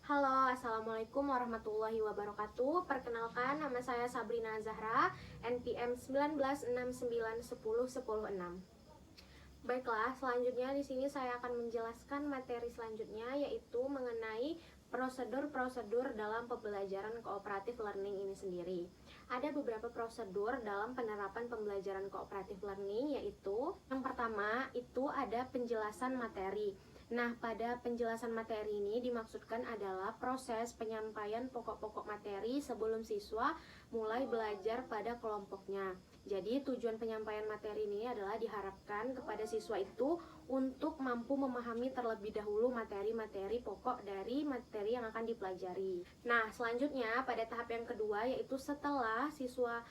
Halo, Assalamualaikum warahmatullahi wabarakatuh. Perkenalkan, nama saya Sabrina Zahra, NPM 1969101006. Baiklah, selanjutnya di sini saya akan menjelaskan materi selanjutnya, yaitu mengenai prosedur-prosedur dalam pembelajaran kooperatif learning ini sendiri. Ada beberapa prosedur dalam penerapan pembelajaran kooperatif learning, yaitu yang pertama itu ada penjelasan materi. Nah, pada penjelasan materi ini dimaksudkan adalah proses penyampaian pokok-pokok materi sebelum siswa mulai belajar pada kelompoknya. Jadi, tujuan penyampaian materi ini adalah diharapkan kepada siswa itu untuk mampu memahami terlebih dahulu materi-materi pokok dari materi yang akan dipelajari. Nah, selanjutnya pada tahap yang kedua, yaitu setelah siswa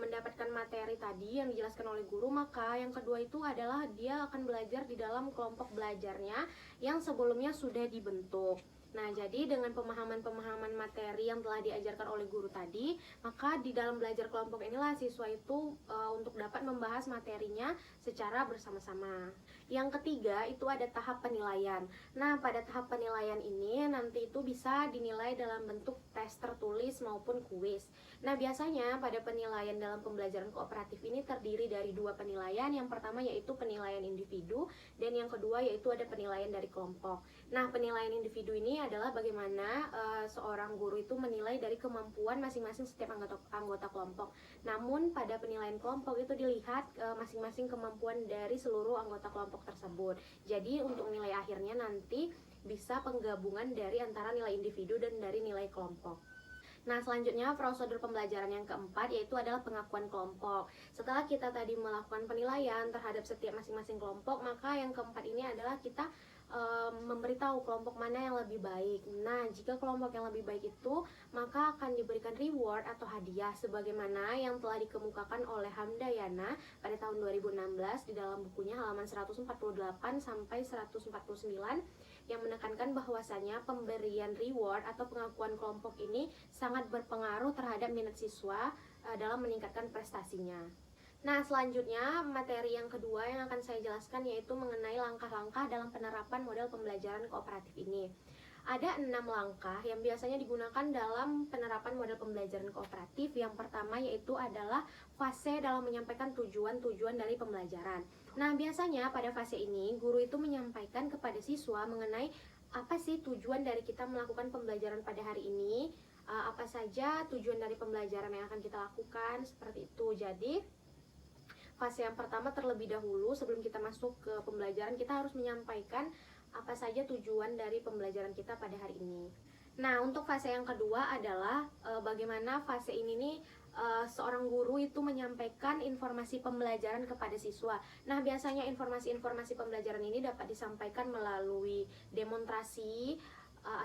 mendapatkan materi tadi yang dijelaskan oleh guru, maka yang kedua itu adalah dia akan belajar di dalam kelompok belajarnya yang sebelumnya sudah dibentuk. Nah, jadi dengan pemahaman-pemahaman materi yang telah diajarkan oleh guru tadi, maka di dalam belajar kelompok inilah siswa itu untuk dapat membahas materinya secara bersama-sama. Yang ketiga itu ada tahap penilaian. Nah, pada tahap penilaian ini nanti itu bisa dinilai dalam bentuk tes tertulis maupun kuis. Nah, biasanya pada penilaian dalam pembelajaran kooperatif ini terdiri dari dua penilaian. Yang pertama yaitu penilaian individu, dan yang kedua yaitu ada penilaian dari kelompok. Nah, penilaian individu ini adalah bagaimana seorang guru itu menilai dari kemampuan masing-masing setiap anggota kelompok. Namun pada penilaian kelompok itu dilihat masing-masing kemampuan dari seluruh anggota kelompok tersebut. Jadi untuk nilai akhirnya nanti bisa penggabungan dari antara nilai individu dan dari nilai kelompok. Nah, selanjutnya prosedur pembelajaran yang keempat yaitu adalah pengakuan kelompok. Setelah kita tadi melakukan penilaian terhadap setiap masing-masing kelompok, maka yang keempat ini adalah kita memberitahu kelompok mana yang lebih baik. Nah, jika kelompok yang lebih baik itu, maka akan diberikan reward atau hadiah sebagaimana yang telah dikemukakan oleh Hamdayana pada tahun 2016 di dalam bukunya halaman 148 sampai 149 yang menekankan bahwasanya pemberian reward atau pengakuan kelompok ini sangat berpengaruh terhadap minat siswa dalam meningkatkan prestasinya. Nah, selanjutnya materi yang kedua yang akan saya jelaskan yaitu mengenai langkah-langkah dalam penerapan model pembelajaran kooperatif ini. Ada 6 langkah yang biasanya digunakan dalam penerapan model pembelajaran kooperatif. Yang pertama yaitu adalah fase dalam menyampaikan tujuan-tujuan dari pembelajaran. Nah, biasanya pada fase ini guru itu menyampaikan kepada siswa mengenai apa sih tujuan dari kita melakukan pembelajaran pada hari ini, apa saja tujuan dari pembelajaran yang akan kita lakukan, seperti itu. Jadi fase yang pertama terlebih dahulu sebelum kita masuk ke pembelajaran, kita harus menyampaikan apa saja tujuan dari pembelajaran kita pada hari ini. Nah, untuk fase yang kedua adalah bagaimana fase ini nih seorang guru itu menyampaikan informasi pembelajaran kepada siswa. Nah, biasanya informasi-informasi pembelajaran ini dapat disampaikan melalui demonstrasi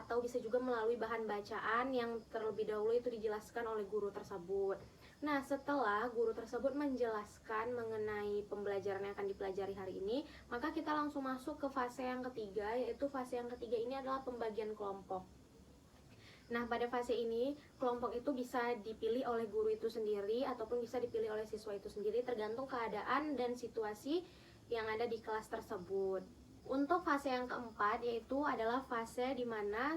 atau bisa juga melalui bahan bacaan yang terlebih dahulu itu dijelaskan oleh guru tersebut. Nah, setelah guru tersebut menjelaskan mengenai pembelajaran yang akan dipelajari hari ini, maka kita langsung masuk ke fase yang ketiga, yaitu fase yang ketiga ini adalah pembagian kelompok. Nah, pada fase ini, kelompok itu bisa dipilih oleh guru itu sendiri ataupun bisa dipilih oleh siswa itu sendiri tergantung keadaan dan situasi yang ada di kelas tersebut. Untuk fase yang keempat, yaitu adalah fase di mana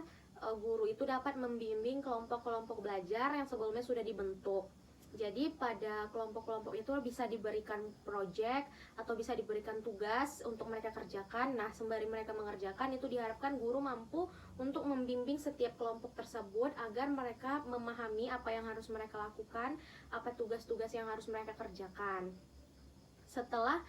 guru itu dapat membimbing kelompok-kelompok belajar yang sebelumnya sudah dibentuk. Jadi pada kelompok-kelompok itu bisa diberikan project atau bisa diberikan tugas untuk mereka kerjakan. Nah, sembari mereka mengerjakan itu diharapkan guru mampu untuk membimbing setiap kelompok tersebut agar mereka memahami apa yang harus mereka lakukan, apa tugas-tugas yang harus mereka kerjakan. Setelah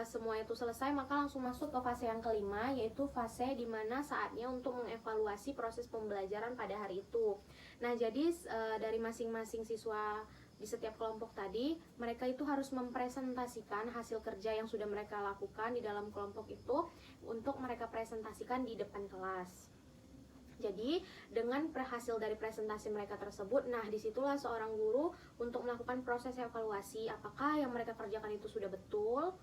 semua itu selesai, maka langsung masuk ke fase yang kelima, yaitu fase dimana saatnya untuk mengevaluasi proses pembelajaran pada hari itu. Nah, jadi dari masing-masing siswa di setiap kelompok tadi, mereka itu harus mempresentasikan hasil kerja yang sudah mereka lakukan di dalam kelompok itu untuk mereka presentasikan di depan kelas. Jadi dengan hasil dari presentasi mereka tersebut, nah disitulah seorang guru untuk melakukan proses evaluasi apakah yang mereka kerjakan itu sudah betul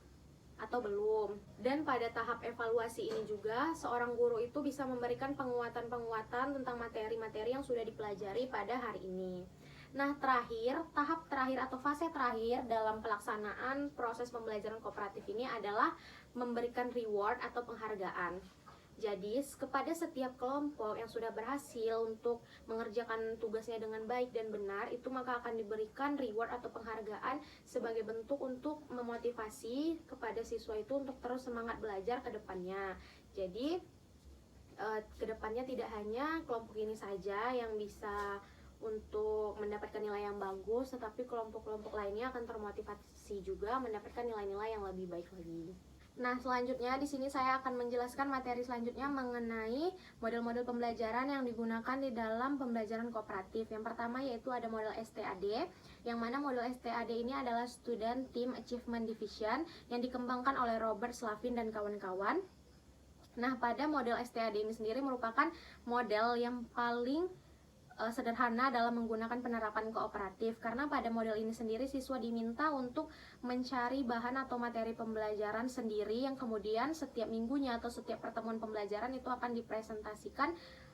atau belum. Dan pada tahap evaluasi ini juga seorang guru itu bisa memberikan penguatan-penguatan tentang materi-materi yang sudah dipelajari pada hari ini. Nah, tahap terakhir atau fase terakhir dalam pelaksanaan proses pembelajaran kooperatif ini adalah memberikan reward atau penghargaan. Jadi, kepada setiap kelompok yang sudah berhasil untuk mengerjakan tugasnya dengan baik dan benar, itu maka akan diberikan reward atau penghargaan sebagai bentuk untuk memotivasi kepada siswa itu untuk terus semangat belajar ke depannya. Jadi, ke depannya tidak hanya kelompok ini saja yang bisa untuk mendapatkan nilai yang bagus, tetapi kelompok-kelompok lainnya akan termotivasi juga mendapatkan nilai-nilai yang lebih baik lagi. Nah, selanjutnya di sini saya akan menjelaskan materi selanjutnya mengenai model-model pembelajaran yang digunakan di dalam pembelajaran kooperatif. Yang pertama yaitu ada model STAD, yang mana model STAD ini adalah Student Team Achievement Division yang dikembangkan oleh Robert Slavin dan kawan-kawan. Nah, pada model STAD ini sendiri merupakan model yang paling sederhana dalam menggunakan penerapan kooperatif, karena pada model ini sendiri siswa diminta untuk mencari bahan atau materi pembelajaran sendiri yang kemudian setiap minggunya atau setiap pertemuan pembelajaran itu akan dipresentasikan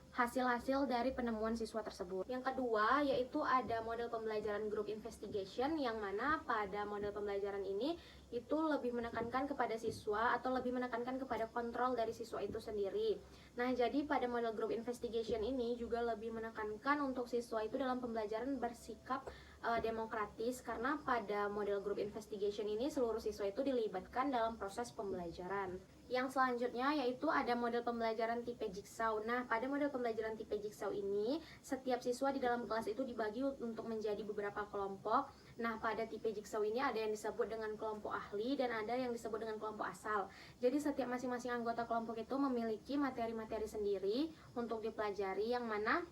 hasil-hasil dari penemuan siswa tersebut. Yang kedua yaitu ada model pembelajaran group investigation, yang mana pada model pembelajaran ini itu lebih menekankan kepada siswa atau lebih menekankan kepada kontrol dari siswa itu sendiri. Nah, jadi pada model group investigation ini juga lebih menekankan untuk siswa itu dalam pembelajaran bersikap demokratis, karena pada model group investigation ini seluruh siswa itu dilibatkan dalam proses pembelajaran. Yang selanjutnya yaitu ada model pembelajaran tipe jigsaw. Nah, pada model pembelajaran tipe jigsaw ini setiap siswa di dalam kelas itu dibagi untuk menjadi beberapa kelompok. Nah, pada tipe jigsaw ini ada yang disebut dengan kelompok ahli dan ada yang disebut dengan kelompok asal. Jadi setiap masing-masing anggota kelompok itu memiliki materi-materi sendiri untuk dipelajari, yang mana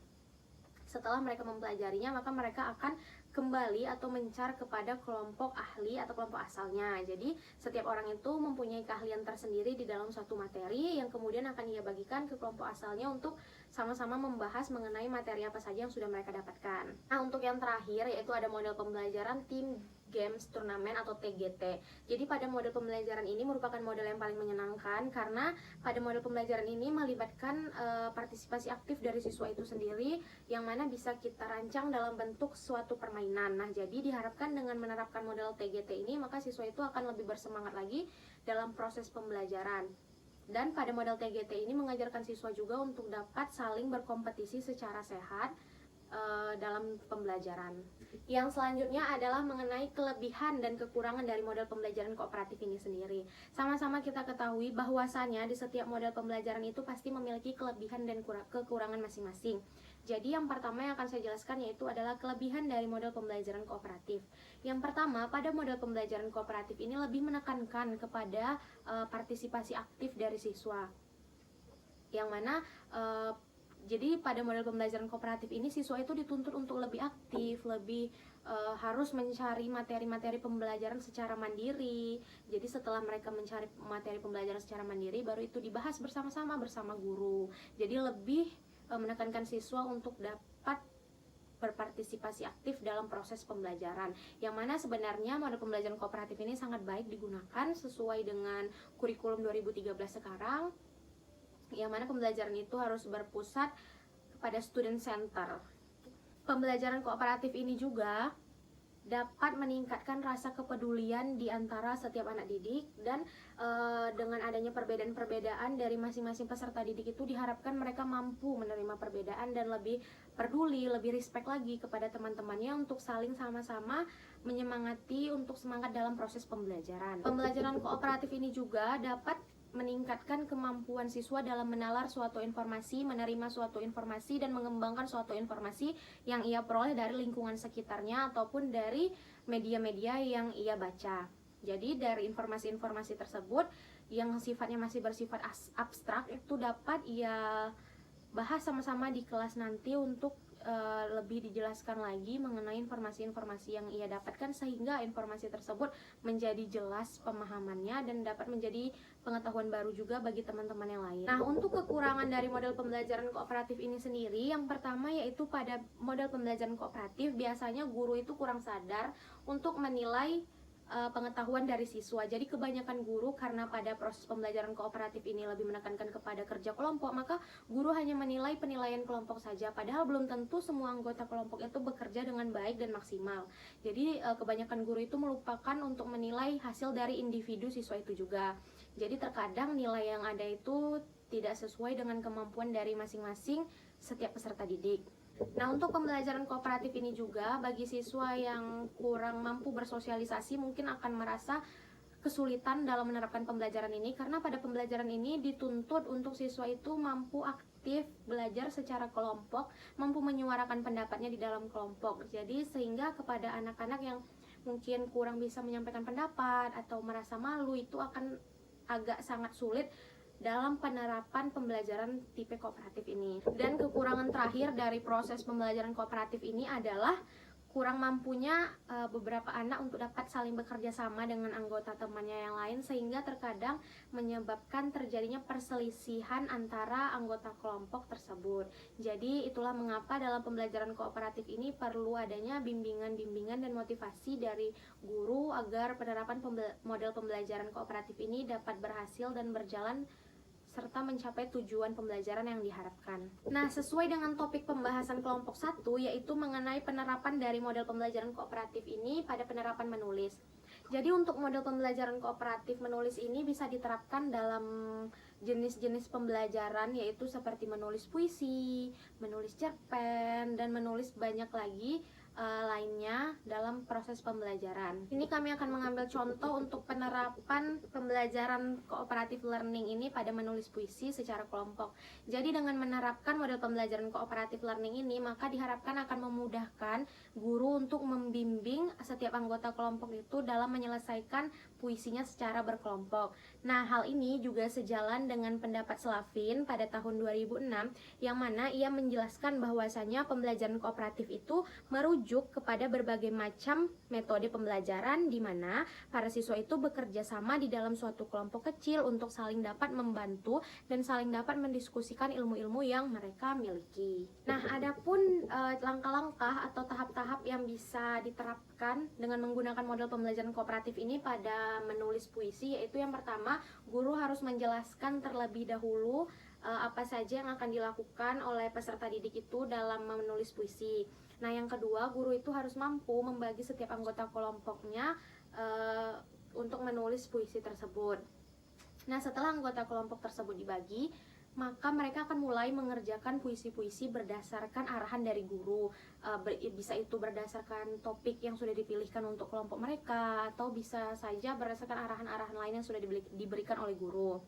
setelah mereka mempelajarinya maka mereka akan kembali atau mencar kepada kelompok ahli atau kelompok asalnya. Jadi setiap orang itu mempunyai keahlian tersendiri di dalam suatu materi yang kemudian akan ia bagikan ke kelompok asalnya untuk sama-sama membahas mengenai materi apa saja yang sudah mereka dapatkan. Nah, untuk yang terakhir yaitu ada model pembelajaran Team Games Turnamen atau TGT. Jadi pada model pembelajaran ini merupakan model yang paling menyenangkan, karena pada model pembelajaran ini melibatkan partisipasi aktif dari siswa itu sendiri, yang mana bisa kita rancang dalam bentuk suatu permainan. Nah, jadi diharapkan dengan menerapkan model TGT ini maka siswa itu akan lebih bersemangat lagi dalam proses pembelajaran. Dan pada model TGT ini mengajarkan siswa juga untuk dapat saling berkompetisi secara sehat dalam pembelajaran. Yang selanjutnya adalah mengenai kelebihan dan kekurangan dari model pembelajaran kooperatif ini sendiri. Sama-sama kita ketahui bahwasanya di setiap model pembelajaran itu pasti memiliki kelebihan dan kekurangan masing-masing. Jadi yang pertama yang akan saya jelaskan yaitu adalah kelebihan dari model pembelajaran kooperatif. Yang pertama, pada model pembelajaran kooperatif ini lebih menekankan kepada partisipasi aktif dari siswa. Yang mana jadi pada model pembelajaran kooperatif ini siswa itu dituntut untuk lebih aktif, lebih harus mencari materi-materi pembelajaran secara mandiri. Jadi setelah mereka mencari materi pembelajaran secara mandiri, baru itu dibahas bersama-sama bersama guru. Jadi lebih menekankan siswa untuk dapat berpartisipasi aktif dalam proses pembelajaran, yang mana sebenarnya model pembelajaran kooperatif ini sangat baik digunakan sesuai dengan kurikulum 2013 sekarang, yang mana pembelajaran itu harus berpusat kepada student center. Pembelajaran kooperatif ini juga dapat meningkatkan rasa kepedulian di antara setiap anak didik, dan dengan adanya perbedaan-perbedaan dari masing-masing peserta didik itu diharapkan mereka mampu menerima perbedaan dan lebih peduli, lebih respect lagi kepada teman-temannya untuk saling sama-sama menyemangati untuk semangat dalam proses pembelajaran. Pembelajaran kooperatif ini juga dapat meningkatkan kemampuan siswa dalam menalar suatu informasi, menerima suatu informasi, dan mengembangkan suatu informasi yang ia peroleh dari lingkungan sekitarnya ataupun dari media-media yang ia baca. Jadi dari informasi-informasi tersebut yang sifatnya masih bersifat abstrak itu dapat ia bahas sama-sama di kelas nanti untuk lebih dijelaskan lagi mengenai informasi-informasi yang ia dapatkan, sehingga informasi tersebut menjadi jelas pemahamannya dan dapat menjadi pengetahuan baru juga bagi teman-teman yang lain. Nah, untuk kekurangan dari model pembelajaran kooperatif ini sendiri, yang pertama yaitu pada model pembelajaran kooperatif biasanya guru itu kurang sadar untuk menilai pengetahuan dari siswa. Jadi kebanyakan guru karena pada proses pembelajaran kooperatif ini lebih menekankan kepada kerja kelompok, maka guru hanya menilai penilaian kelompok saja, padahal belum tentu semua anggota kelompok itu bekerja dengan baik dan maksimal. Jadi kebanyakan guru itu melupakan untuk menilai hasil dari individu siswa itu juga. Jadi terkadang nilai yang ada itu tidak sesuai dengan kemampuan dari masing-masing setiap peserta didik. Nah, untuk pembelajaran kooperatif ini juga bagi siswa yang kurang mampu bersosialisasi mungkin akan merasa kesulitan dalam menerapkan pembelajaran ini, karena pada pembelajaran ini dituntut untuk siswa itu mampu aktif belajar secara kelompok, mampu menyuarakan pendapatnya di dalam kelompok. Jadi sehingga kepada anak-anak yang mungkin kurang bisa menyampaikan pendapat atau merasa malu, itu akan agak sangat sulit dalam penerapan pembelajaran tipe kooperatif ini. Dan kekurangan terakhir dari proses pembelajaran kooperatif ini adalah kurang mampunya beberapa anak untuk dapat saling bekerja sama dengan anggota temannya yang lain, sehingga terkadang menyebabkan terjadinya perselisihan antara anggota kelompok tersebut. Jadi itulah mengapa dalam pembelajaran kooperatif ini perlu adanya bimbingan-bimbingan dan motivasi dari guru agar penerapan model pembelajaran kooperatif ini dapat berhasil dan berjalan serta mencapai tujuan pembelajaran yang diharapkan. Nah, sesuai dengan topik pembahasan kelompok 1, yaitu mengenai penerapan dari model pembelajaran kooperatif ini pada penerapan menulis. Jadi untuk model pembelajaran kooperatif menulis ini bisa diterapkan dalam jenis-jenis pembelajaran, yaitu seperti menulis puisi, menulis cerpen, dan menulis banyak lagi lainnya dalam proses pembelajaran. Ini kami akan mengambil contoh untuk penerapan pembelajaran cooperative learning ini pada menulis puisi secara kelompok. Jadi dengan menerapkan model pembelajaran cooperative learning ini, maka diharapkan akan memudahkan guru untuk membimbing setiap anggota kelompok itu dalam menyelesaikan puisinya secara berkelompok. Nah, hal ini juga sejalan dengan pendapat Slavin pada tahun 2006, yang mana ia menjelaskan bahwasanya pembelajaran kooperatif itu merujuk kepada berbagai macam metode pembelajaran di mana para siswa itu bekerja sama di dalam suatu kelompok kecil untuk saling dapat membantu dan saling dapat mendiskusikan ilmu-ilmu yang mereka miliki. Nah, adapun langkah-langkah atau tahap-tahap yang bisa diterapkan dengan menggunakan model pembelajaran kooperatif ini pada menulis puisi, yaitu yang pertama, guru harus menjelaskan terlebih dahulu apa saja yang akan dilakukan oleh peserta didik itu dalam menulis puisi. Nah, yang kedua, guru itu harus mampu membagi setiap anggota kelompoknya untuk menulis puisi tersebut. Nah, setelah anggota kelompok tersebut dibagi, maka mereka akan mulai mengerjakan puisi-puisi berdasarkan arahan dari guru. Bisa itu berdasarkan topik yang sudah dipilihkan untuk kelompok mereka, atau bisa saja berdasarkan arahan-arahan lain yang sudah diberikan oleh guru.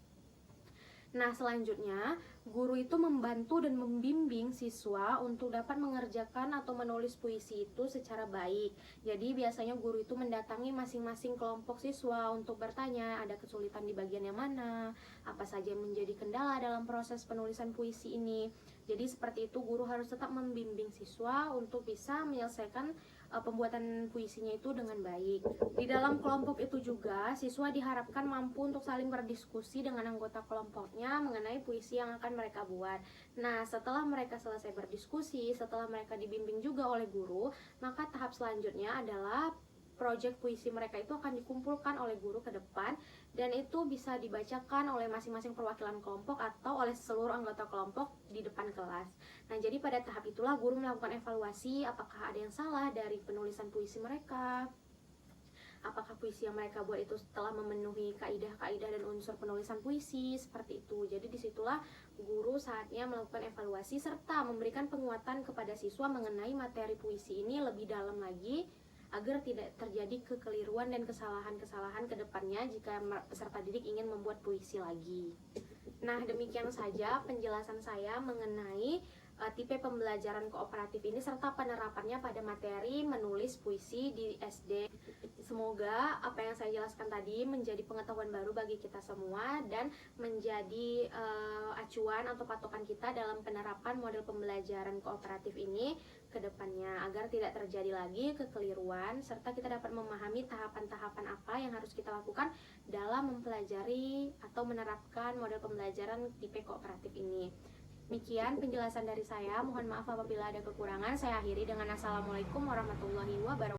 Nah, selanjutnya, guru itu membantu dan membimbing siswa untuk dapat mengerjakan atau menulis puisi itu secara baik. Jadi, biasanya guru itu mendatangi masing-masing kelompok siswa untuk bertanya, ada kesulitan di bagian yang mana, apa saja yang menjadi kendala dalam proses penulisan puisi ini. Jadi, seperti itu, guru harus tetap membimbing siswa untuk bisa menyelesaikan pembuatan puisinya itu dengan baik. Di dalam kelompok itu juga, siswa diharapkan mampu untuk saling berdiskusi dengan anggota kelompoknya mengenai puisi yang akan mereka buat. Nah, setelah mereka selesai berdiskusi, setelah mereka dibimbing juga oleh guru, maka tahap selanjutnya adalah proyek puisi mereka itu akan dikumpulkan oleh guru ke depan, dan itu bisa dibacakan oleh masing-masing perwakilan kelompok atau oleh seluruh anggota kelompok di depan kelas. Nah, jadi pada tahap itulah guru melakukan evaluasi apakah ada yang salah dari penulisan puisi mereka, apakah puisi yang mereka buat itu telah memenuhi kaidah-kaidah dan unsur penulisan puisi, seperti itu. Jadi disitulah guru saatnya melakukan evaluasi serta memberikan penguatan kepada siswa mengenai materi puisi ini lebih dalam lagi, agar tidak terjadi kekeliruan dan kesalahan-kesalahan ke depannya jika peserta didik ingin membuat puisi lagi. Nah, demikian saja penjelasan saya mengenai tipe pembelajaran kooperatif ini serta penerapannya pada materi menulis puisi di SD. Semoga apa yang saya jelaskan tadi menjadi pengetahuan baru bagi kita semua dan menjadi acuan atau patokan kita dalam penerapan model pembelajaran kooperatif ini ke depannya, agar tidak terjadi lagi kekeliruan serta kita dapat memahami tahapan-tahapan apa yang harus kita lakukan dalam mempelajari atau menerapkan model pembelajaran tipe kooperatif ini. Demikian penjelasan dari saya, mohon maaf apabila ada kekurangan. Saya akhiri dengan assalamualaikum warahmatullahi wabarakatuh.